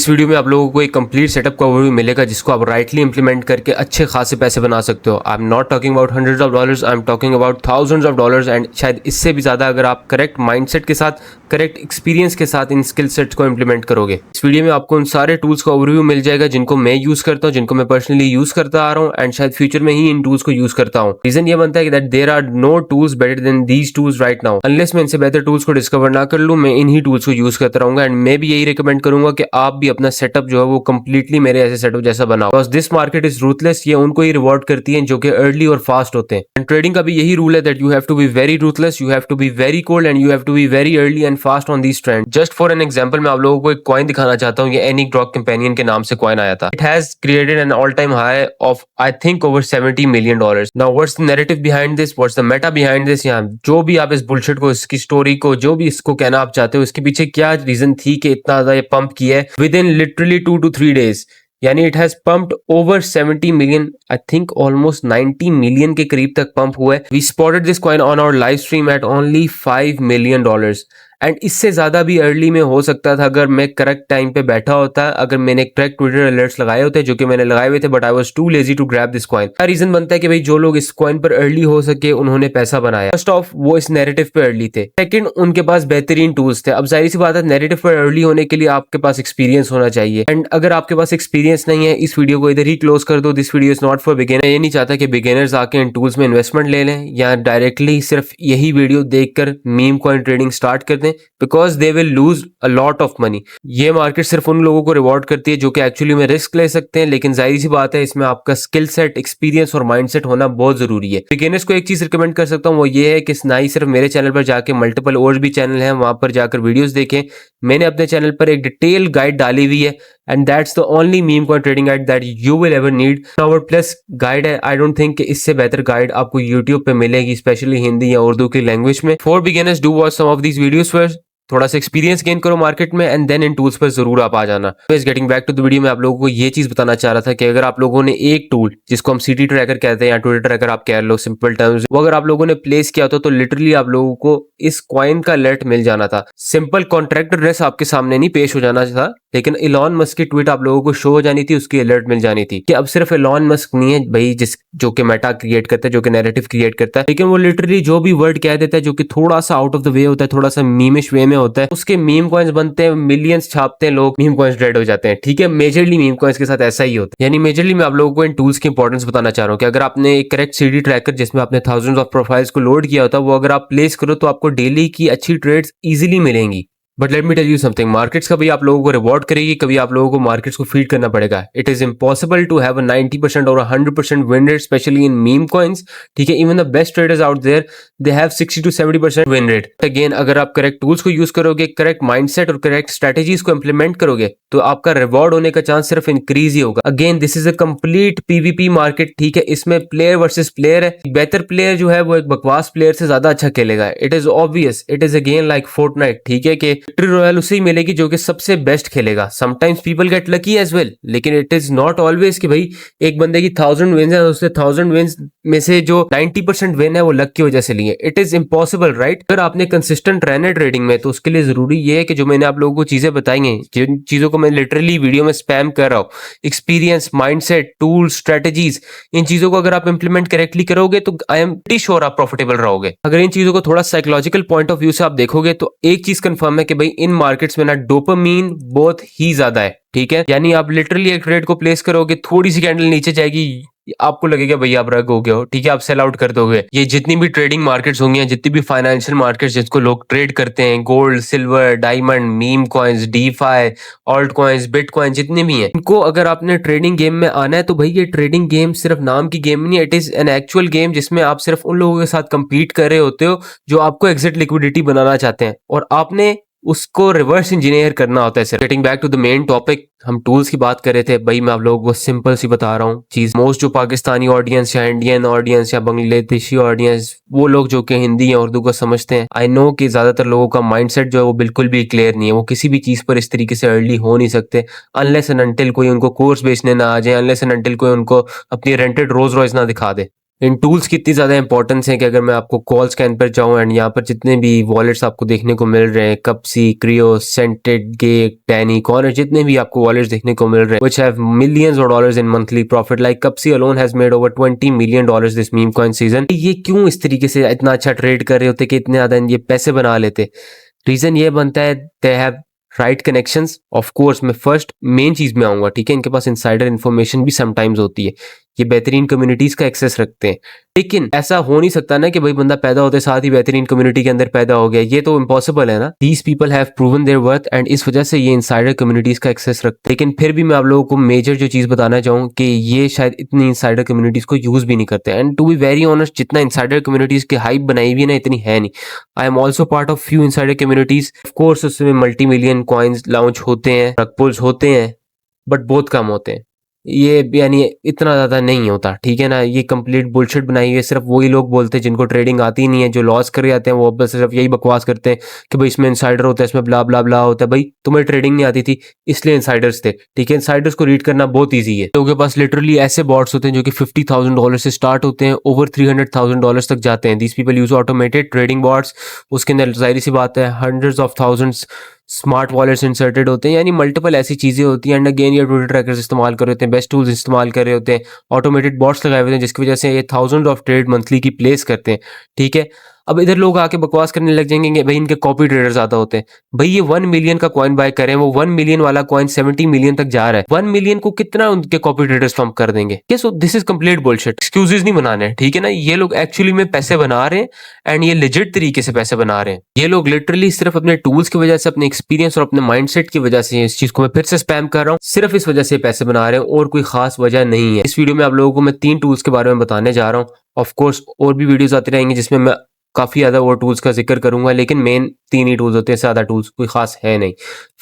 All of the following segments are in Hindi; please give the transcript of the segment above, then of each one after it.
इस वीडियो में आप लोगों को एक कंप्लीट सेटअप का ओवरव्यू मिलेगा जिसको आप राइटली इंप्लीमेंट करके अच्छे खासे पैसे बना सकते हो। I am not talking about hundreds of dollars, I am talking about thousands of dollars and शायद इससे भी ज़्यादा अगर आप करेक्ट माइंडसेट के साथ, करेक्ट एक्सपीरियंस के साथ इन स्किल सेट्स को इंप्लीमेंट करोगे। इस वीडियो में आपको उन सारे टूल्स का ओवरव्यू मिल जाएगा जिनको मैं यूज़ करता हूँ, जिनको मैं पर्सनली यूज़ करता आ रहा हूँ एंड शायद फ्यूचर में ही इन टूल्स को यूज़ करता हूँ। रीजन ये बनता है कि that there are no tools better than these tools right now. Unless मैं इनसे बेहतर टूल्स को डिस्कवर ना कर लूँ, मैं इन्हीं टूल्स को यूज़ करता रहूंगा एंड मैं भी यही रिकमेंड करूंगा कि आप भी अपना सेटअप जो है वो कंप्लीटली मेरे ऐसे सेटअप जैसा बनाओ। Because this market is ruthless, ये उनको ही रिवॉर्ड करती है जो कि अर्ली और फास्ट होते हैं। एंड ट्रेडिंग का भी यही रूल है that you have to be very ruthless, you have to be very cold and you have to be very early and fast on these trend. Just for an example मैं आप लोगों को एक कॉइन दिखाना चाहता हूँ। ये एनिक ड्रॉग कंपेनियन के नाम से कॉइन आया था। It has created an all time high of I think over $70 million. Now what's the narrative behind this, what's the Meta behind this. यहाँ जो भी आप इस बुलशिट को, इसकी स्टोरी को, जो भी इसको कहना आप चाहते हो, इसके पीछे क्या रीजन थी कि इतना ज्यादा ये पंप किया है with in literally 2 to 3 days। यानी it has pumped over 70 million, I think almost 90 million के करीब तक पंप हुआ है। We spotted this coin on our live stream at only $5 million and इससे ज्यादा भी अर्ली में हो सकता था अगर मैं करेक्ट टाइम पे बैठा होता, अगर मैंने करेक्ट ट्विटर अलर्ट्स लगाए होते, जो कि मैंने लगाए हुए थे, but I was too lazy to grab this coin. क्या रीजन बनता है कि भाई जो लोग इस कॉइन पर अर्ली हो सके उन्होंने पैसा बनाया। फर्स्ट ऑफ वो इस नैरेटिव पे अर्ली थे, सेकंड उनके पास बेहतरीन टूल्स थे। अब जाहिर सी बात है नैरेटिव पर अर्ली होने के लिए आपके पास एक्सपीरियंस होना चाहिए एंड अगर आपके पास एक्सपीरियंस नहीं है, इस वीडियो को इधर ही क्लोज कर दो। This video is not for beginner. ये नहीं चाहता कि बिगिनर्स आके इन टूल्स में इन्वेस्टमेंट ले लें या डायरेक्टली सिर्फ यही वीडियो देखकर मीम कॉइन ट्रेडिंग स्टार्ट कर दें, because they will lose a lot of money. ये मार्केट सिर्फ उन लोगों को रिवॉर्ड करती है जो कि एक्चुअली में रिस्क ले सकते हैं, लेकिन जाहिर सी बात है इसमें आपका स्किल सेट, एक्सपीरियंस और माइंडसेट होना बहुत जरूरी है। बिगिनर्स को एक चीज रिकमेंड कर सकता हूँ, वो ये है कि ना ही सिर्फ मेरे चैनल पर जाके, मल्टीपल और भी चैनल हैं, वहां पर जाकर वीडियोस देखें। मैंने अपने चैनल पर एक डिटेल गाइड डाली हुई है and that's the only meme coin trading guide that you will ever need. Our plus guide है, आई डोंट थिंक कि इससे बेहतर गाइड आपको यूट्यूब पे मिलेगी, स्पेशली हिंदी या उर्दू की लैंग्वेज में। For beginners do watch some of these videos first, थोड़ा सा एक्सपीरियंस गेन करो मार्केट में एंड देन इन टूल्स पर जरूर आप आ जाना। Getting back to the video में आप लोगों को ये चीज बताना चाह रहा था कि अगर आप लोगों ने एक टूल जिसको हम सिटी ट्रैकर कहते हैं या ट्विटर ट्रैकर आप कह लो सिंपल टर्म्स, वो अगर आप लोगों ने प्लेस किया तो लिटरली आप लोगों को इस कॉइन का अलर्ट मिल जाना था। सिंपल कॉन्ट्रैक्ट एड्रेस आपके सामने नहीं पेश हो जाना था, लेकिन इलॉन मस्क की ट्वीट आप लोगों को शो हो जानी थी, उसकी अलर्ट मिल जानी थी। कि अब सिर्फ इलॉन मस्क नहीं है भाई जो कि मेटा क्रिएट करता है, जो कि नैरेटिव क्रिएट करता है, लेकिन वो लिटरली जो भी वर्ड कह देता है जो कि थोड़ा सा आउट ऑफ द वे होता है, थोड़ा सा मीमिश वे में होता है, उसके मीम कॉइन्स बनते हैं, मिलियंस छापते हैं लोग, मीम कॉइन्स ट्रेड हो जाते हैं। ठीक है, मेजरली मीम कॉइन्स के साथ ऐसा ही होता है। यानी मेजरली मैं आप लोगों को इन टूल्स की इंपॉर्टेंस बताना चाह रहा हूँ कि अगर आपने एक करेक्ट सीडी ट्रैकर जिसमें आपने थाउजेंड्स ऑफ प्रोफाइल्स को लोड किया होता, वो अगर आप प्लेस करो तो आपको डेली की अच्छी ट्रेड्स इजीली मिलेंगी। But let me tell you something, markets कभी आप लोगों को रिवॉर्ड करेगी, कभी आप लोगों को मार्केट्स को फीड करना पड़ेगा। It is impossible to have a 90% और 100% win rate, especially in meme coins. ठीक है, even the best traders out there they have 60 to 70% win rate. Again अगर आप करेक्ट टूल्स को यूज करोगे, करेक्ट माइंडसेट और करेक्ट स्ट्रेटेजीज को इंप्लीमेंट करोगे तो आपका रिवॉर्ड होने का चांस सिर्फ इंक्रीज ही होगा। Again this is a complete PVP market. ठीक है, इसमें प्लेयर वर्सेस प्लेयर है। बेहतर प्लेयर जो है वो एक बकवास प्लेयर से ज्यादा अच्छा खेलेगा। It is obvious, it is again like Fortnite. ठीक है, कि विक्ट्री रॉयल उसे ही मिलेगी जो कि सबसे बेस्ट खेलेगा। Sometimes people get lucky as well, लेकिन इट इज नॉट ऑलवेज कि भाई एक बंदे की 1000 विंस है, उसने 1000 विंस में से जो 90% विन है वो लक की वजह से लिए। It is impossible right. अगर आपने कंसिस्टेंट रहना है ट्रेडिंग में तो उसके लिए जरूरी ये है कि जो मैंने आप लोगों को चीजें बताई हैं, जिन चीजों को मैं लिटरली वीडियो में स्पैम कर रहा हूँ, एक्सपीरियंस, माइंडसेट, टूल्स, स्ट्रेटेजीज, इन चीजों को अगर आप इंप्लीमेंट करेक्टली करोगे तो आई एम प्रीटी श्योर आप प्रॉफिटेबल रहोगे। अगर इन चीजों को थोड़ा साइकोलॉजिकल पॉइंट ऑफ व्यू से आप देखोगे तो एक चीज कंफर्म है कि भाई इन मार्केट्स में ना डोपामीन बहुत ही ज्यादा है। ठीक है, यानी आप लिटरली एक ट्रेड को प्लेस करोगे, थोड़ी सी कैंडल नीचे जाएगी, आपको लगेगा भैया आप रग हो गए हो। ठीक है, आप सेल आउट कर दोगे। ये जितनी भी ट्रेडिंग मार्केट्स होंगी, जितनी भी फाइनेंशियल मार्केट्स जिसको लोग ट्रेड करते हैं, gold, silver, diamond, meme coins, DeFi, alt coins, bitcoin, जितने भी हैं, इनको अगर आपने ट्रेडिंग गेम में आना है तो भाई ये ट्रेडिंग गेम सिर्फ नाम की गेम नहीं है, it is an actual game जिसमें आप सिर्फ उन लोगों के साथ कंपीट कर रहे होते हो जो आपको एग्जिट लिक्विडिटी बनाना चाहते हैं और आपने उसको रिवर्स इंजीनियर करना होता है। Sir getting back to the main topic, हम टूल्स की बात कर रहे थे भाई। मैं आप लोगों को सिंपल सी बता रहा हूँ चीज। मोस्ट जो पाकिस्तानी ऑडियंस या इंडियन ऑडियंस या बांग्लादेशी ऑडियंस, वो लोग जो कि हिंदी या उर्दू को समझते हैं, आई नो कि ज्यादातर लोगों का माइंडसेट जो है वो बिल्कुल भी क्लियर नहीं है। वो किसी भी चीज पर इस तरीके से अर्ली हो नहीं सकते अनलेस एंड अनटिल कोई उनको कोर्स बेचने ना आ जाए, अनलेस एंड अनटिल कोई उनको अपनी रेंटेड रोज रॉयस ना दिखा दे। इन टूल्स की इतनी ज़्यादा इंपॉर्टेंस है कि अगर मैं आपको कॉल स्कैन पर जाऊँ एंड यहाँ पर जितने भी वॉलेट्स आपको देखने को मिल रहे हैं, कप्सी, क्रियो, सेंटेड, गेक, टैनी, कॉर्नर, जितने भी आपको वॉलेट्स देखने को मिल रहे हैं which have millions of dollars in monthly profit, like Cupsy alone has made over $20 million this meme coin season। ये क्यों इस तरीके से इतना अच्छा ट्रेड कर रहे होते कि इतने ज़्यादा ये पैसे बना लेते? रीज़न ये बनता है they have right connections. Of course मैं फर्स्ट मेन चीज में आऊंगा, ठीक है, इनके पास इनसाइडर इन्फॉर्मेशन भी समटाइम्स होती है, ये बेहतरीन कम्युनिटीज का एक्सेस रखते हैं। लेकिन ऐसा हो नहीं सकता ना कि भाई बंदा पैदा होते साथ ही बेहतरीन कम्युनिटी के अंदर पैदा हो गया, ये तो इम्पॉसिबल है ना। These people have proven there worth and इस वजह से ये इनसाइडर कम्युनिटीज का एक्सेस रखते हैं। लेकिन फिर भी मैं आप लोगों को मेजर जो चीज बताना चाहूँ कि ये शायद इतनी इनसाइडर कम्युनिटीज को यूज भी नहीं करते। And to be very honest, जितना इनसाइडर कम्युनिटीज की हाइप बनाई हुई है ना, इतनी है नहीं। I am also part of few insider communities. Of course उसमें मल्टी मिलियन कॉइन्स लॉन्च होते हैं, रग पुल्स होते हैं, बट बहुत कम होते हैं। ये यानी इतना ज़्यादा नहीं होता, ठीक है ना। ये कंप्लीट बुलशिट बनाई हुई है, सिर्फ वही लोग बोलते हैं जिनको ट्रेडिंग आती नहीं है, जो लॉस कर जाते हैं, वो बस सिर्फ यही बकवास करते हैं कि भाई इसमें इनसाइडर होता है, इसमें ब्ला ब्ला ब्ला होता है। भाई तुम्हें ट्रेडिंग नहीं आती थी इसलिए इनसाइडर्स थे, ठीक है। इनसाइडर्स को रीड करना बहुत ईजी है। लोगों के पास लिटरली ऐसे बॉट्स होते हैं जो कि $50,000 से स्टार्ट होते हैं, ओवर $300,000 तक जाते हैं। These people use automated trading bots. उसके अंदर जाहिर सी बात है hundreds of thousands smart wallets inserted होते हैं, यानी मल्टीपल ऐसी चीज़ें होती हैं। एंड अगेन ये ट्विटर ट्रैकर्स इस्तेमाल कर रहे होते हैं, बेस्ट टूल्स इस्तेमाल कर रहे होते हैं, ऑटोमेटेड बॉट्स लगाए हुए हैं, जिसकी वजह से ये थाउजेंड ऑफ ट्रेड मंथली की प्लेस करते हैं, ठीक है। अब इधर लोग आके बकवास करने लग जाएंगे कि भाई इनके कॉपी ट्रेडर ज़्यादा होते हैं। भाई ये 1 मिलियन का कॉइन बाय करें, वो 1 मिलियन वाला कॉइन 70 मिलियन तक जा रहा है। 1 मिलियन को कितना उनके कॉपी ट्रेडर्स पंप कर देंगे? So this is complete bullshit. Excuses नहीं बनाने, ठीक है ना। ये लोग एक्चुअली में पैसे बना रहे हैं एंड ये लेजिट तरीके से पैसे बना रहे हैं। ये लोग लिटरली सिर्फ अपने टूल्स की वजह से, अपने एक्सपीरियंस और अपने माइंडसेट की वजह से, इस चीज को मैं फिर से स्पैम कर रहा हूँ, सिर्फ इस वजह से पैसे बना रहे हैं और कोई खास वजह नहीं है। इस वीडियो में आप लोगों को मैं 3 टूल्स के बारे में बताने जा रहा हूँ। ऑफ कोर्स और भी वीडियोस आती रहेंगी जिसमें मैं काफ़ी ज़्यादा और टूल्स का जिक्र करूंगा, लेकिन मेन 3 ही टूल्स होते हैं, ज़्यादा टूल्स कोई खास है नहीं।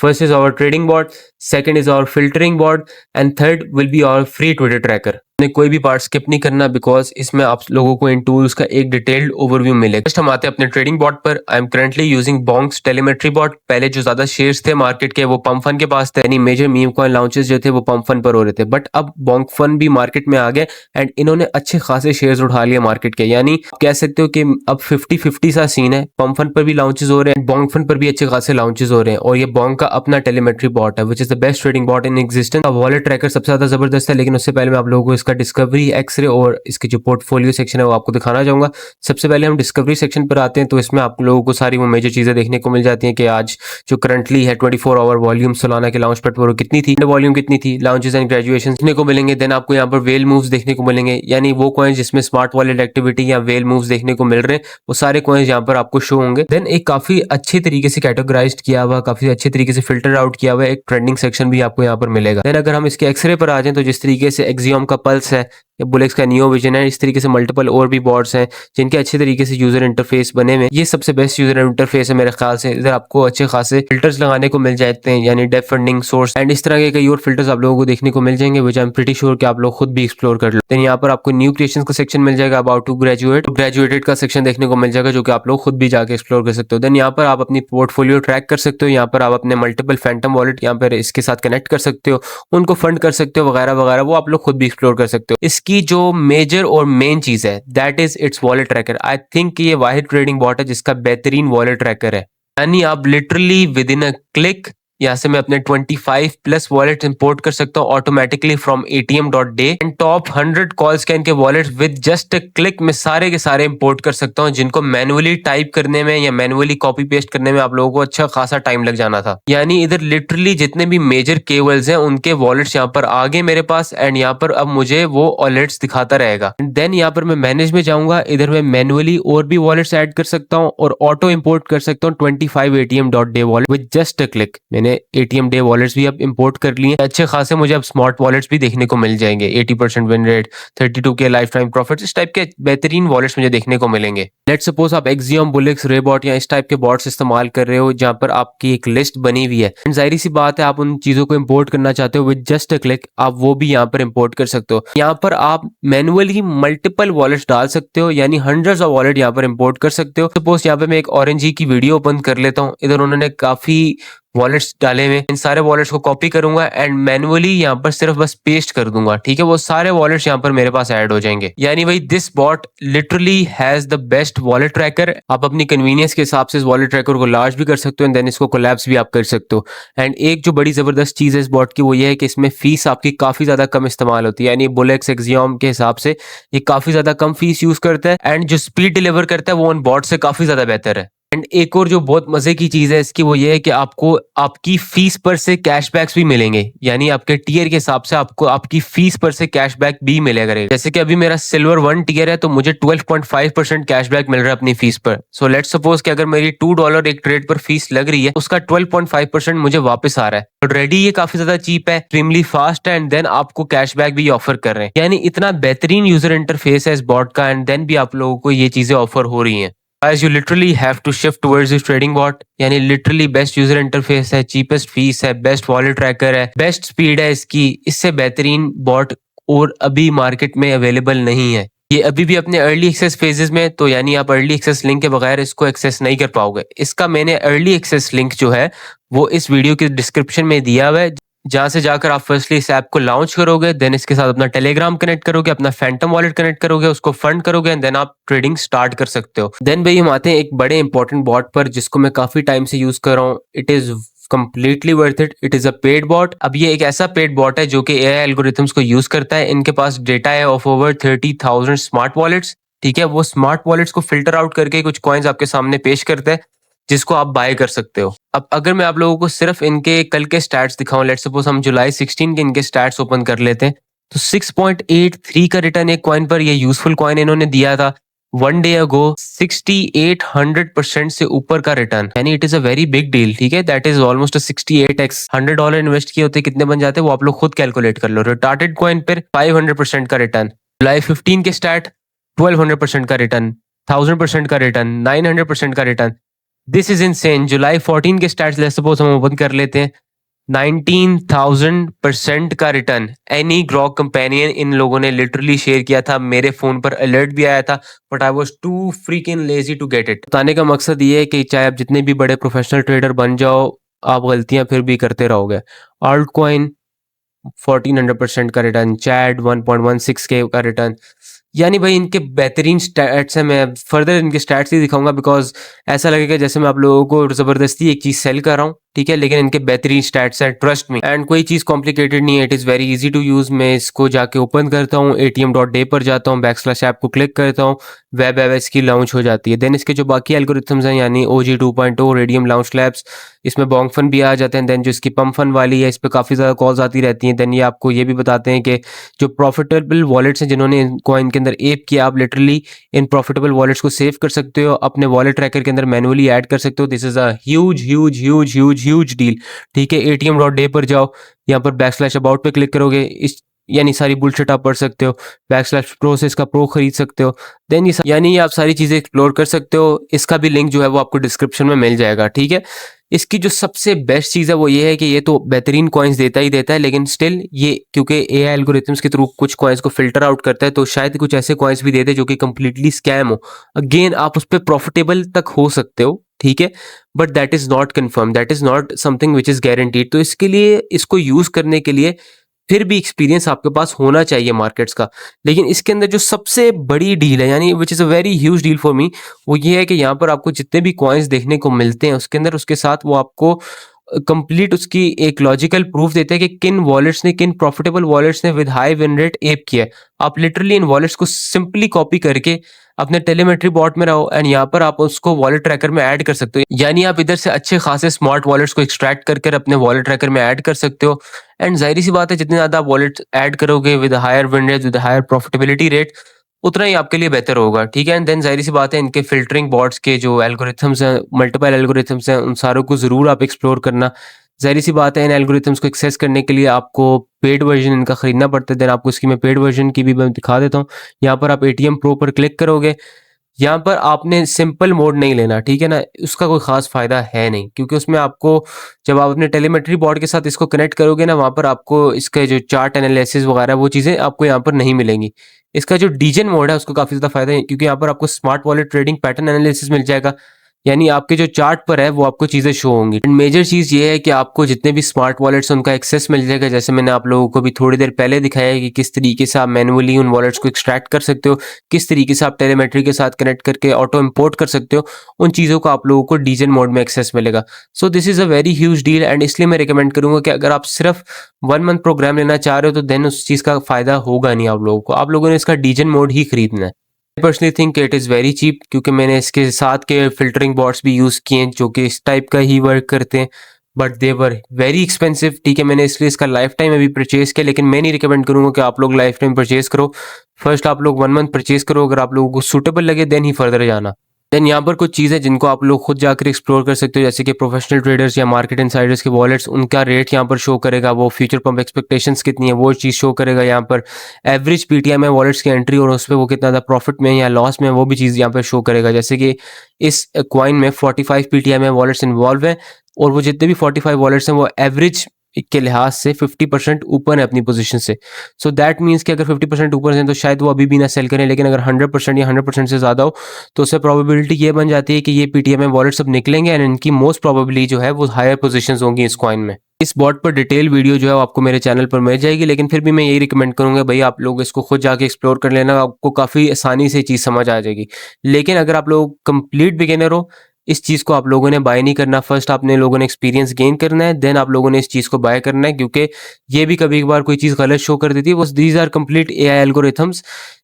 First is our trading bot, second is our filtering bot and third will be our free Twitter tracker. कोई भी पार्ट स्किप नहीं करना बिकॉज इसमें आप लोगों को इन टूल्स का एक डिटेल्ड ओवरव्यू मिलेगा। फर्स्ट हम आते हैं अपने ट्रेडिंग बॉट पर। I am currently using bonks telemetry bot. पहले जो ज्यादा शेयर्स थे मार्केट के वो पम्प फन के पास थे, यानी मेजर मीम कॉइन लॉन्चेस जो थे वो पम्प फन पर हो रहे थे, बट अब बोंक फन भी मार्केट में आ गए एंड इन्होंने अच्छे खासे शेयर्स उठा लिए मार्केट के। यानी कह सकते हो कि अब 50-50 सा सीन है, पम्प फन पर भी लॉन्चेस हो रहे हैं, बोंक फन पर भी अच्छे खासे लॉन्चेस हो रहे हैं। और ये बोंक का अपना टेलीमेट्री बॉट है which is the best trading bot in existence. Wallet tracker सबसे ज्यादा जबरदस्त है, लेकिन उससे पहले मैं आप लोगों को इसका डिस्कवरी, एक्सरे और इसके जो पोर्टफोलियो सेक्शन है वो आपको दिखाना चाहूंगा। सबसे पहले हम डिस्कवरी सेक्शन पर आते हैं, तो इसमें आप लोगों को सारी वो मेजर चीजें देखने को मिल जाती हैं कि आज जो करंटली है 24 आवर वॉल्यूम सालाना के लॉन्च पैड पर कितनी थी, वॉल्यूम कितनी थी, लॉन्चेस एंड ग्रेजुएशन देखने को मिलेंगे। देन आपको यहाँ पर वेल मूव्स देखने को मिलेंगे, यानी वो कॉइन्स जिसमें स्मार्ट वॉलेट एक्टिविटी या वेल मूव्स देखने को मिल रहे हैं, वो सारे कॉइन्स यहाँ पर आपको शो होंगे। देन एक काफी अच्छे तरीके से कैटेगराइज्ड किया हुआ, काफी अच्छे तरीके से फिल्टर आउट किया हुआ एक ट्रेंडिंग सेक्शन भी आपको यहाँ पर मिलेगा। देन अगर हम इसके एक्सरे पर आ जाएं, तो जिस तरीके से एक्सियम का पल्स है, बुलेक्स का नियो विजन है, इस तरीके से मल्टीपल और भी बॉट्स हैं जिनके अच्छे तरीके से यूजर इंटरफेस बने हुए। ये सबसे बेस्ट यूजर इंटरफेस है मेरे ख्याल से। इधर आपको अच्छे खासे फिल्टर्स लगाने को मिल जाते हैं, यानी डेप फंडिंग, सोर्स एंड इस तरह के कई और फिल्टर्स आप लोगों को देखने को मिल जाएंगे, विच आई एम प्रीटी श्योर कि आप लोग खुद भी एक्सप्लोर कर लो। देन यहाँ पर आपको न्यू क्रिएशंस का सेक्शन मिल जाएगा, अबाउट टू ग्रेजुएट, ग्रेजुएटेड का सेक्शन देखने को मिल जाएगा, जो कि आप लोग खुद भी जाके एक्सप्लोर कर सकते हो। देन यहाँ पर आप अपनी पोर्टफोलियो ट्रैक कर सकते हो, यहाँ पर आप अपने मल्टीपल फैंटम वॉलेट यहाँ पर इसके साथ कनेक्ट कर सकते हो, उनको फंड कर सकते हो वगैरह वगैरह, वो आप लोग खुद भी एक्सप्लोर कर सकते हो। इसकी जो मेजर और मेन चीज है that is it's wallet tracker. I think ये वाहिद ट्रेडिंग बॉट है जिसका बेहतरीन वॉलेट ट्रैकर है, यानी आप literally with in a click यहाँ से मैं अपने 25 प्लस वॉलेट इंपोर्ट कर सकता हूँ automatically from ATM.day and top 100 call scan के wallet with just a click में सारे के सारे इंपोर्ट कर सकता हूँ, जिनको मैनुअली टाइप करने में या मैनुअली कॉपी पेस्ट करने में आप लोगों को अच्छा खासा टाइम लग जाना था। यानी इधर लिटरली जितने भी मेजर केवल्स हैं उनके वॉलेट्स यहाँ पर आ गए मेरे पास एंड यहाँ पर अब मुझे वो वॉलेट्स दिखाता रहेगा। देन यहाँ पर मैं मैनेज में जाऊंगा, इधर मैं मैनुअली और भी वॉलेट्स ऐड कर सकता हूँ और ऑटो इंपोर्ट कर सकता हूँ 25 ATM.day wallet with just a click. मैंने ATM डे वॉलेट्स भी अब इंपोर्ट कर लिए, अच्छे खासे मुझे अब स्मार्ट वॉलेट्स भी देखने को मिल जाएंगे, 80% win rate, 32K life time profit, इस टाइप के बेहतरीन वॉलेट्स मुझे देखने को मिलेंगे। लेट्स सपोज आप एक्सियम, बुलिक्स, रेबॉट या इस टाइप के बॉट्स इस्तेमाल कर रहे हो जहां पर आपकी एक लिस्ट बनी हुई है, जाहिर सी बात है आप उन चीजों को इंपोर्ट करना चाहते हो, विद जस्ट अ क्लिक आप वो भी यहाँ पर इंपोर्ट कर सकते हो। यहाँ पर आप मैनुअली मल्टीपल वॉलेट्स डाल सकते हो, यानी हंड्रेड्स ऑफ वॉलेट यहाँ पर इंपोर्ट कर सकते हो। सपोज यहाँ पे मैं एक ऑरेंज की वीडियो ओपन कर लेता हूँ, इधर उन्होंने काफी वॉलेट्स डाले हुए, इन सारे वॉलेट्स को कॉपी करूंगा एंड मैनुअली यहाँ पर सिर्फ बस पेस्ट कर दूंगा, ठीक है। वो सारे वॉलेट्स यहाँ पर मेरे पास ऐड हो जाएंगे। यानी भाई this bot literally has the best wallet tracker. आप अपनी कन्वीनियंस के हिसाब से इस वॉलेट ट्रैकर को लार्ज भी कर सकते हो एंड देन इसको कोलैप्स भी आप कर सकते हो। एंड एक जो बड़ी जबरदस्त चीज है इस बॉट की वो ये है कि इसमें फीस आपकी काफी ज्यादा कम इस्तेमाल होती है। यानी बुलेक्स एक्सियम के हिसाब से ये काफी ज्यादा कम फीस यूज करता है एंड जो स्पीड डिलीवर करता है वो उन बॉट से काफी ज्यादा बेहतर है। एंड एक और जो बहुत मजे की चीज है इसकी वो ये है कि आपको आपकी फीस पर से कैशबैक्स भी मिलेंगे। यानी आपके टीयर के हिसाब से आपको आपकी फीस पर से कैशबैक भी मिलेगा करेगा। जैसे कि अभी मेरा सिल्वर 1 टीयर है तो मुझे 12.5% कैशबैक मिल रहा है अपनी फीस पर। सो लेट्स सपोज कि अगर मेरी $2 एक ट्रेड पर फीस लग रही है उसका 12.5% मुझे वापस आ रहा है। ऑलरेडी ये काफी ज्यादा चीप है, एक्सट्रीमली फास्ट है एंड देन आपको कैशबैक भी ऑफर कर रहे हैं। यानी इतना बेहतरीन यूजर इंटरफेस है इस बॉट का एंड देन भी आप लोगों को ये चीजें ऑफर हो रही हैं। Guys, you literally have to shift towards this trading bot। यानी लिटरली बेस्ट यूजर इंटरफेस है, चीपेस्ट फीस है, बेस्ट वॉलेट ट्रैकर है, बेस्ट स्पीड है इसकी। इससे बेहतरीन बॉट और अभी मार्केट में अवेलेबल नहीं है। ये अभी भी अपने अर्ली एक्सेस फेजेस में, तो यानी आप अर्ली एक्सेस लिंक के बगैर इसको एक्सेस नहीं कर पाओगे। इसका मैंने अर्ली एक्सेस लिंक जो है वो इस वीडियो के डिस्क्रिप्शन में दिया हुआ है, जहां से जाकर आप फर्स्टली इस ऐप को लॉन्च करोगे, देन इसके साथ अपना टेलीग्राम कनेक्ट करोगे, अपना फैंटम वॉलेट कनेक्ट करोगे, उसको फंड करोगे एंड देन आप ट्रेडिंग स्टार्ट कर सकते हो। देन भाई हम आते हैं एक बड़े इंपॉर्टेंट बॉट पर जिसको मैं काफी टाइम से यूज कर रहा हूँ। It is completely worth it। It is a paid bot. अब ये एक ऐसा पेड बॉट है जो कि एआई एल्गोरिथम्स को यूज करता है। इनके पास डेटा है ऑफ ओवर 30,000 स्मार्ट वॉलेट्स, ठीक है। वो स्मार्ट वॉलेट्स को फिल्टर आउट करके कुछ कॉइन्स आपके सामने पेश करता है जिसको आप बाय कर सकते हो। अब अगर मैं आप लोगों को सिर्फ इनके कल के स्टैट्स दिखाऊं, लेट्स सपोज हम जुलाई 16 के इनके स्टैट्स ओपन कर लेते हैं, तो 6.83 का रिटर्न एक कॉइन पर, ये यूजफुल कॉइन इन्होंने दिया था। 1 डे अगो 6800% से ऊपर का रिटर्न, यानी it is a very big deal, ठीक है। That is almost 68x। $100 invest किए होते कितने बन जाते हैं वो आप लोग खुद कैलकुलेट कर लो। रिटार्टेड कॉइन पर 500% का रिटर्न। जुलाई 15 के स्टैट 1200% का रिटर्न, 1000% का रिटर्न, 900% का रिटर्न। This is insane. जुलाई 14 के स्टैट्स लेट्स सपोज हम ओपन कर लेते हैं, 19,000% का रिटर्न। एनी ग्रॉक कंपेनियन इन लोगों ने लिटरली शेयर किया था, मेरे फोन पर अलर्ट भी आया था, but I was too freaking lazy to get it. बताने का मकसद ये है कि चाहे आप जितने भी बड़े प्रोफेशनल ट्रेडर बन जाओ, आप गलतियां फिर भी करते रहोगे। ऑल्ट कॉइन 1400% का रिटर्न, चैड 1.16K का रिटर्न। यानी भाई इनके बेहतरीन स्टैट्स हैं। मैं फर्दर इनके स्टैट्स ही दिखाऊंगा बिकॉज ऐसा लगेगा जैसे मैं आप लोगों को जबरदस्ती एक चीज सेल कर रहा हूँ, ठीक है। लेकिन इनके बेहतरीन स्टैट्स हैं, ट्रस्ट मी। एंड कोई चीज कॉम्प्लिकेटेड नहीं है, it is very easy to use. मैं इसको जाके ओपन करता हूँ, atm.day पर जाता हूँ, \ऐप को क्लिक करता हूँ, वेब ऐप इसकी लॉन्च हो जाती है। देन इसके जो बाकी एल्गोरिथम्स हैं यानी OG 2.0, रेडियम लाउंज लैब्स, इसमें बॉन्ग फन भी आ जाते हैं। देन जो इसकी पम्प फन वाली है इस पर काफी ज्यादा कॉल्स आती रहती हैं। देन ये आपको ये भी बताते हैं कि जो प्रॉफिटेबल वॉलेट्स हैं जिन्होंने इनको इनके अंदर एप किया, आप लिटरली इन प्रॉफिटेबल वॉलेट्स को सेव कर सकते हो, अपने वॉलेट ट्रैकर के अंदर मैनुअली ऐड कर सकते हो। This is a huge huge huge huge huge deal, ठीक है। atm.day पर जाओ, यहाँ पर \about पे क्लिक करोगे, इस यानी सारी बुलशिट आप पढ़ सकते हो। \pro से इसका प्रो खरीद सकते हो। देन ये यानी आप सारी चीजें एक्सप्लोर कर सकते हो। इसका भी लिंक जो है वो आपको डिस्क्रिप्शन में मिल जाएगा, ठीक है। इसकी जो सबसे बेस्ट चीज़ है वो ये है कि ये तो बेहतरीन कॉइन्स देता ही देता है, लेकिन स्टिल ये क्योंकि एआई एल्गोरिथम्स के थ्रू कुछ कॉइन्स को फिल्टर आउट करता है, तो शायद कुछ ऐसे कॉइन्स भी दे दे जो कि कंप्लीटली स्कैम हो। अगेन आप उस पर प्रॉफिटेबल तक हो सकते हो, ठीक है, but that is not confirm, that is not something which is guaranteed. तो इसके लिए, इसको यूज करने के लिए फिर भी एक्सपीरियंस आपके पास होना चाहिए मार्केट्स का। लेकिन इसके अंदर जो सबसे बड़ी डील है, यानी which is a very huge deal for me, वो ये है कि यहाँ पर आपको जितने भी कॉइन्स देखने को मिलते हैं उसके अंदर, उसके साथ वो आपको कंप्लीट उसकी एक लॉजिकल प्रूफ देते हैं कि किन वॉलेट्स ने, किन प्रॉफिटेबल वॉलेट्स ने with high win rate app किया है। आप लिटरली इन वॉलेट्स को सिंपली कॉपी करके अपने टेलीमेट्री बॉट में रहो एंड यहाँ पर आप उसको वॉलेट ट्रैकर में ऐड कर सकते हो। यानी आप इधर से अच्छे खासे स्मार्ट वॉलेट्स को एक्सट्रैक्ट करके अपने वॉलेट ट्रैकर में ऐड कर सकते हो। एंड जाहिर सी बात है, जितने ज्यादा वॉलेट ऐड करोगे with higher win rate, with higher profitability rate, उतना ही आपके लिए बेहतर होगा, ठीक है। एंड देन जाहिर सी बात है, इनके फिल्टरिंग बॉट्स के जो एल्गोरिथम्स हैं, मल्टीपल एल्गोरिथम्स हैं, उन सारों को जरूर आप एक्सप्लोर करना। जाहिर सी बात है, इन एल्गोरिथम्स को एक्सेस करने के लिए आपको पेड वर्जन इनका खरीदना पड़ता है। देन आपको इसकी मैं पेड वर्जन की भी मैं दिखा देता हूँ। यहाँ पर आप ATM Pro पर क्लिक करोगे, यहाँ पर आपने सिंपल मोड नहीं लेना, ठीक है ना। उसका कोई खास फायदा है नहीं, क्योंकि उसमें आपको जब आप अपने टेलीमेट्री बॉर्ड के साथ इसको कनेक्ट करोगे ना, वहाँ पर आपको इसके जो चार्ट एनालिसिस वगैरह वो चीज़ें आपको यहाँ पर नहीं मिलेंगी। इसका जो डीजन मोड है उसको काफ़ी ज़्यादा फायदा है, क्योंकि यहाँ पर आपको smart wallet trading pattern analysis मिल जाएगा। यानी आपके जो चार्ट पर है वो आपको चीज़ें शो होंगी। एंड मेजर चीज़ ये है कि आपको जितने भी स्मार्ट वॉलेट्स उनका एक्सेस मिल जाएगा, जैसे मैंने आप लोगों को भी थोड़ी देर पहले दिखाया है कि किस तरीके से आप मैनुअली उन वॉलेट्स को एक्सट्रैक्ट कर सकते हो, किस तरीके से आप टेलीमेट्री के साथ कनेक्ट करके ऑटो इम्पोर्ट कर सकते हो, उन चीज़ों को आप लोगों को डीजन मोड में एक्सेस मिलेगा। So this is a very huge deal and इसलिए मैं रिकमेंड करूंगा कि अगर आप सिर्फ 1 मंथ प्रोग्राम लेना चाह रहे हो तो देन उस चीज़ का फ़ायदा होगा नहीं आप लोगों को, आप लोगों ने इसका डीजन मोड ही खरीदना है। Personally think it is very cheap, क्योंकि मैंने इसके साथ के फिल्टरिंग बॉट्स भी यूज़ किए हैं जो कि इस टाइप का ही वर्क करते हैं, but they were very expensive. ठीक है, मैंने इसलिए इसका लाइफ टाइम अभी परचेज किया, लेकिन मैं नहीं रिकमेंड करूंगा कि आप लोग लाइफ टाइम परचेज करो। फर्स्ट आप लोग 1 मंथ परचेज करो, अगर आप लोगों को सूटेबल लगे देन ही फर्दर जाना। देन यहाँ पर कुछ चीज़ें जिनको आप लोग खुद जाकर एक्सप्लोर कर सकते हो, जैसे कि प्रोफेशनल ट्रेडर्स या मार्केट इनसाइडर्स के वॉलेट्स, उनका रेट यहाँ पर शो करेगा, वो फ्यूचर पंप एक्सपेक्टेशंस कितनी है वो चीज़ शो करेगा। यहाँ पर एवरेज पीटीएम है वॉलेट्स की एंट्री और उस पर वो कितना ज़्यादा प्रॉफिट में या लॉस में वो भी चीज़ यहाँ पर शो करेगा। जैसे कि इस कॉइन में 45 पीटीएम है वॉलेट्स इन्वॉल्व हैं और वो जितने भी 45 वॉलेट्स हैं वो एवरेज के लिहाज से 50% ऊपर है अपनी पोजीशन से। सो दैट मीन्स कि अगर 50% ऊपर हैं तो शायद वो अभी भी ना सेल करें, लेकिन अगर 100% या 100% से ज़्यादा हो तो उससे प्रोबेबिलिटी ये बन जाती है कि ये पीटीएम वॉलेट सब निकलेंगे एंड इनकी मोस्ट प्रोबेबली जो है वो हायर पोजीशंस होंगी इस कॉइन में। इस बॉट पर डिटेल वीडियो जो है वो आपको मेरे चैनल पर मिल जाएगी, लेकिन फिर भी मैं यही रिकमेंड करूंगा भाई आप लोग इसको खुद जाके एक्सप्लोर कर लेना, आपको काफ़ी आसानी से चीज़ समझ आ जाएगी। लेकिन अगर आप लोग कंप्लीट बिगिनर हो, इस चीज़ को आप लोगों ने बाय नहीं करना, फर्स्ट आपने लोगों ने एक्सपीरियंस गेन करना है, देन आप लोगों ने इस चीज़ को बाय करना है, क्योंकि ये भी कभी कभार कोई चीज़ गलत शो कर देती है। बस these are complete AI algorithms,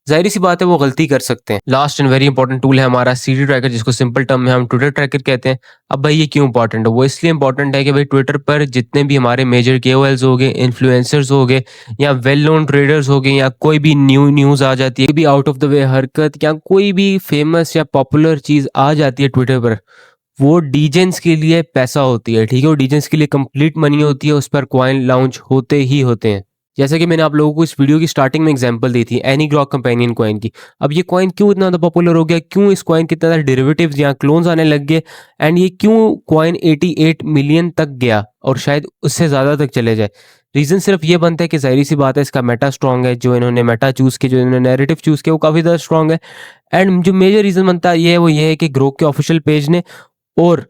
जाहिर सी बात है वो गलती कर सकते हैं। Last and very important tool है हमारा सीडी ट्रैकर, जिसको सिंपल टर्म में हम ट्विटर ट्रैकर कहते हैं। अब भाई ये क्यों इंपॉर्टेंट है? वो इसलिए इंपॉर्टेंट है कि भाई ट्विटर पर जितने भी हमारे मेजर केओएल्स हो गए, इन्फ्लुएंसर्स हो गए या वेल नोन ट्रेडर्स हो गए, या कोई भी न्यूज़ आ जाती है, कोई भी आउट ऑफ द वे हरकत या कोई भी फेमस या पॉपुलर चीज़ आ जाती है ट्विटर पर, वो डीजेंस के लिए पैसा होती है। ठीक है, वो डीजेंस के लिए कंप्लीट मनी होती है, उस पर कॉइन लॉन्च होते ही होते हैं। जैसे कि मैंने आप लोगों को इस वीडियो की स्टार्टिंग में एग्जांपल दी थी एनी ग्रॉक कंपेनियन कॉइन की। अब ये कॉइन क्यों इतना ज़्यादा पॉपुलर हो गया, क्यों इस कॉइन के इतना ज़्यादा डेरिवेटिव्स या क्लोन्स आने लग गए, एंड ये क्यों कॉइन 88 मिलियन तक गया और शायद उससे ज़्यादा तक चले जाए? रीज़न सिर्फ ये बनता है कि जाहिर सी बात है इसका मेटा स्ट्रॉन्ग है, जो इन्होंने मेटा चूज़ किया, जो इन्होंने नैरेटिव चूज़ किया वो काफ़ी ज़्यादा स्ट्रॉन्ग है। एंड जो मेजर रीज़न बनता है वो ये है कि ग्रोक के ऑफिशियल पेज ने और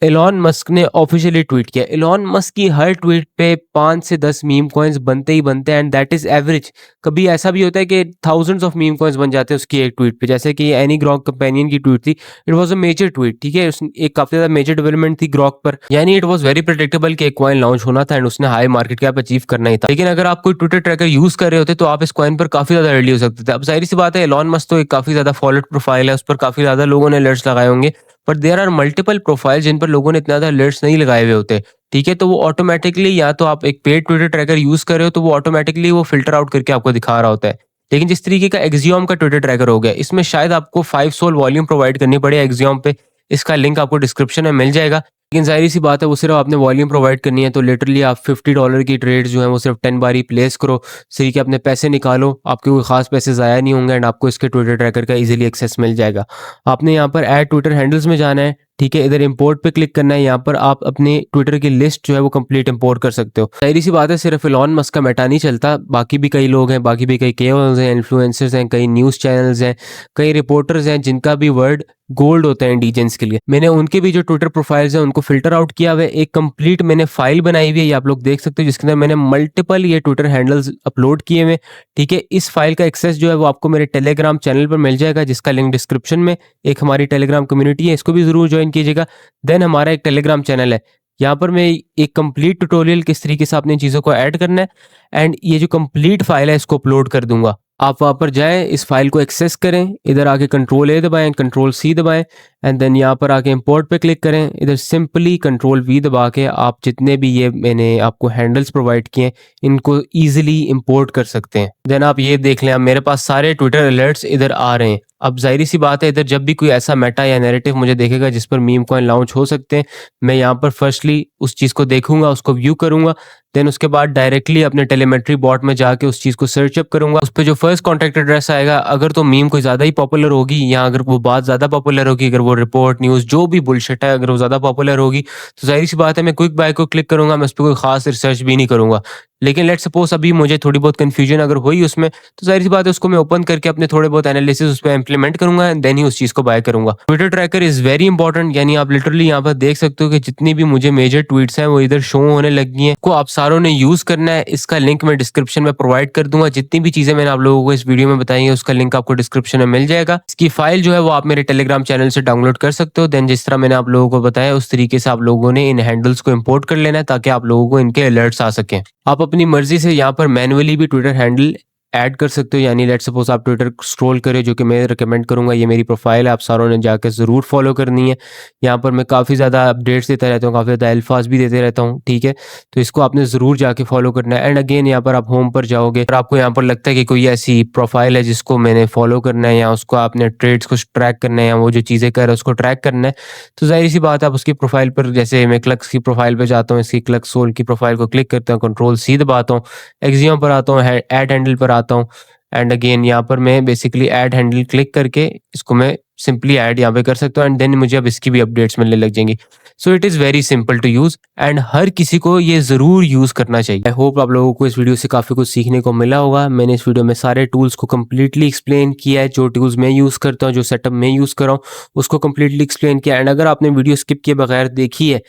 एलॉन मस्क ने ऑफिशियली ट्वीट किया। एलॉन मस्क की हर ट्वीट पे 5 से 10 मीम कॉइन्स बनते ही बनते हैं, एंड दैट इज एवरेज। कभी ऐसा भी होता है कि थाउजेंड्स ऑफ मीम कॉइन्स बन जाते हैं उसकी एक ट्वीट पे, जैसे कि एनी ग्रॉक कंपेनियन की ट्वीट थी, it was a major tweet. ठीक है, एक काफी ज्यादा मेजर डेवलपमेंट थी ग्रॉक पर, यानी इट वाज वेरी प्रेडिक्टेबल कि एक कॉइन लॉन्च होना था एंड उसने हाई मार्केट कैप अचीव करना ही था। लेकिन अगर आप कोई ट्विटर ट्रैकर यूज कर रहे होते तो आप इस कॉइन पर काफी ज्यादा अर्ली हो सकते थे। अब जाहिर सी बात है एलॉन मस्क तो एक काफी ज्यादा फॉलोड प्रोफाइल है, उस पर काफी ज्यादा लोगों ने अलर्ट्स लगाए होंगे, but there are multiple profile जिन पर लोगों ने इतना ज्यादा अलर्ट्स नहीं लगाए हुए होते। ठीक है, तो वो ऑटोमेटिकली, या तो आप एक पेड ट्विटर ट्रैकर यूज कर रहे हो तो वो ऑटोमेटिकली वो फिल्टर आउट करके आपको दिखा रहा होता है। लेकिन जिस तरीके का एक्सियोम का ट्विटर ट्रैकर हो गया, इसमें शायद आपको 5 सोल वॉल्यूम प्रोवाइड करनी पड़े एक्सियोम पे, इसका लिंक आपको डिस्क्रिप्शन में मिल जाएगा। लेकिन जाहिर सी बात है वो सिर्फ आपने वॉल्यूम प्रोवाइड करनी है, तो लिटरली आप $50 की ट्रेड जो है वो सिर्फ 10 बार ही प्लेस करो, सही के अपने पैसे निकालो, आपके कोई खास पैसे ज़ाया नहीं होंगे एंड आपको इसके ट्विटर ट्रैकर का इजीली एक्सेस मिल जाएगा। आपने यहाँ पर ऐड ट्विटर हैंडल्स में जाना है, ठीक है, इधर इंपोर्ट पे क्लिक करना है, यहाँ पर आप अपने ट्विटर की लिस्ट जो है वो कंप्लीट इंपोर्ट कर सकते हो। जाहिर सी बात है सिर्फ एलॉन मस्क का मेटा नहीं चलता, बाकी भी कई लोग हैं, बाकी भी कई केओएल्स हैं, इन्फ्लुएंसर्स हैं, कई न्यूज़ चैनल्स हैं, कई रिपोर्टर्स हैं जिनका भी वर्ड गोल्ड होता है इंडिजेंस के लिए। मैंने उनके भी जो ट्विटर प्रोफाइल्स हैं उनको फिल्टर आउट किया हुआ है, एक कंप्लीट मैंने फाइल बनाई हुई है, ये आप लोग देख सकते हो, जिसके अंदर मैंने मल्टीपल ये ट्विटर हैंडल्स अपलोड किए हुए। ठीक है, इस फाइल का एक्सेस जो है वो आपको मेरे टेलीग्राम चैनल पर मिल जाएगा, जिसका लिंक डिस्क्रिप्शन में, एक हमारी टेलीग्राम कम्युनिटी है, इसको भी जरूर ज्वाइन कीजिएगा। देन हमारा एक टेलीग्राम चैनल है, यहाँ पर मैं एक कंप्लीट ट्यूटोरियल किस तरीके से आपने चीज़ों को ऐड करना है एंड ये जो कंप्लीट फाइल है इसको अपलोड कर दूंगा। आप वहाँ पर जाएं, इस फाइल को एक्सेस करें, इधर आके कंट्रोल ए दबाएं, कंट्रोल सी दबाएं एंड देन यहाँ पर आके इंपोर्ट पे क्लिक करें, इधर सिंपली कंट्रोल वी दबा के आप जितने भी ये मैंने आपको हैंडल्स प्रोवाइड किए हैं इनको ईजिली इंपोर्ट कर सकते हैं। देन आप ये देख लें, अब मेरे पास सारे ट्विटर अलर्ट्स इधर आ रहे हैं। अब जाहिर सी बात है इधर जब भी कोई ऐसा मेटा या नैरेटिव मुझे देखेगा जिस पर मीम कॉइन लॉन्च हो सकते हैं, मैं यहाँ पर फर्स्टली उस चीज़ को देखूंगा, उसको व्यू करूंगा, देन उसके बाद डायरेक्टली अपने टेलीमेट्री बॉट में जाके उस चीज़ को सर्च अप करूंगा। उस पर जो फर्स्ट कॉन्टैक्ट एड्रेस आएगा, अगर तो मीम कोई ज़्यादा ही पॉपुलर होगी या अगर वो बात ज़्यादा पॉपुलर होगी, अगर वो रिपोर्ट न्यूज़ जो भी बुलशिट है अगर वो ज़्यादा पॉपुलर होगी, तो जाहिर सी बात है मैं क्विक बाय को क्लिक करूंगा, मैं उस पर कोई खास रिसर्च भी नहीं करूंगा। लेकिन लेट्स सपोज अभी मुझे थोड़ी बहुत कंफ्यूजन अगर हुई उसमें, तो ज़ाहिर सी बात है उसको मैं ओपन करके अपने थोड़े बहुत एनालिसिस उस पे इम्प्लीमेंट करूँगा एंड देन ही उस चीज़ को बाय करूँगा। Twitter tracker is very important, यानी आप लिटरली यहाँ पर देख सकते हो कि जितनी भी मुझे मेजर ट्वीट्स हैं वो इधर शो होने लगी हैं। को आप सारों ने यूज़ करना है, इसका लिंक मैं डिस्क्रिप्शन में प्रोवाइड कर दूँगा। जितनी भी चीज़ें मैंने आप लोगों को इस वीडियो में बताई हैं उसका लिंक आपको डिस्क्रिप्शन में मिल जाएगा। इसकी फाइल जो है वो आप मेरे टेलीग्राम चैनल से डाउनलोड कर सकते हो। देन जिस तरह मैंने आप लोगों को बताया उस तरीके से आप लोगों ने इन हैंडल्स को इम्पोर्ट कर लेना है ताकि आप लोगों को इनके अलर्ट्स आ सकें। आप अपनी मर्जी से यहाँ पर मैन्युअली भी ट्विटर हैंडल ऐड कर सकते हो, यानी लेट्स सपोज आप ट्विटर स्क्रॉल करें, जो कि मैं रिकमेंड करूंगा। ये मेरी प्रोफाइल है, आप सारों ने जाकर ज़रूर फॉलो करनी है। यहाँ पर मैं काफ़ी ज़्यादा अपडेट्स देता रहता हूँ, काफ़ी ज़्यादा अल्फाज भी देते रहता हूँ, ठीक है। तो इसको आपने ज़रूर जाके फॉलो करना है। एंड अगेन यहाँ पर आप होम पर जाओगे और आपको यहाँ पर लगता है कि कोई ऐसी प्रोफाइल है जिसको मैंने फॉलो करना है या उसको आपने ट्रेड्स को ट्रैक करना है या वो जो चीज़ें कर रहा है उसको ट्रैक करना है, तो ज़ाहिर सी बात है आप उसकी प्रोफाइल पर, जैसे मैं क्लक्स की प्रोफाइल पर जाता हूँ, इसकी क्लक्स सोल की प्रोफाइल को क्लिक करता हूँ, कंट्रोल सी दबाता हूँ, एक्सियोम पर आता हूँ, ऐड हैंडल पर आता हूँ एंड अगेन यहाँ पर मैं बेसिकली ऐड हैंडल क्लिक करके इसको मैं सिंपली ऐड यहाँ पे कर सकता हूँ एंड देन मुझे अब इसकी भी अपडेट्स मिलने लग जाएंगी। So it is very simple to use and हर किसी को ये ज़रूर यूज़ करना चाहिए। आई होप आप लोगों को इस वीडियो से काफ़ी कुछ सीखने को मिला होगा। मैंने इस वीडियो में सारे टूल्स को कम्प्लीटली एक्सप्लेन किया है, जो टूल्स मैं यूज़ करता हूँ, जो सेटअप मैं यूज़ कर रहा हूँ उसको कम्प्लीटली एक्सप्लेन किया। एंड अगर आपने वीडियो स्किप किए बगैर देखी है,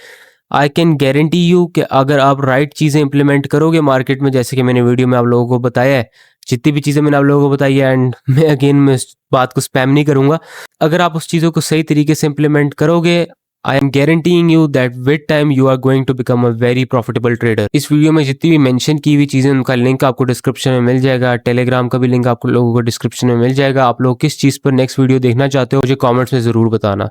आई कैन गारंटी यू कि अगर आप राइट चीज़ें इंप्लीमेंट करोगे मार्केट में, जैसे कि मैंने वीडियो में आप लोगों को बताया है, जितनी भी चीज़ें मैंने आप लोगों को बताई है, एंड मैं इस बात को स्पैम नहीं करूँगा, अगर आप उस चीज़ों को सही तरीके से इंप्लीमेंट करोगे, I am guaranteeing you that with time you are going to become a very profitable trader. इस वीडियो में जितनी भी मेंशन की हुई चीज़ें उनका लिंक आपको डिस्क्रिप्शन में मिल जाएगा, टेलीग्राम का भी लिंक आपको लोगों को डिस्क्रिप्शन में मिल जाएगा। आप लोग किस चीज़ पर नेक्स्ट वीडियो देखना चाहते हो मुझे कॉमेंट्स में ज़रूर बताना।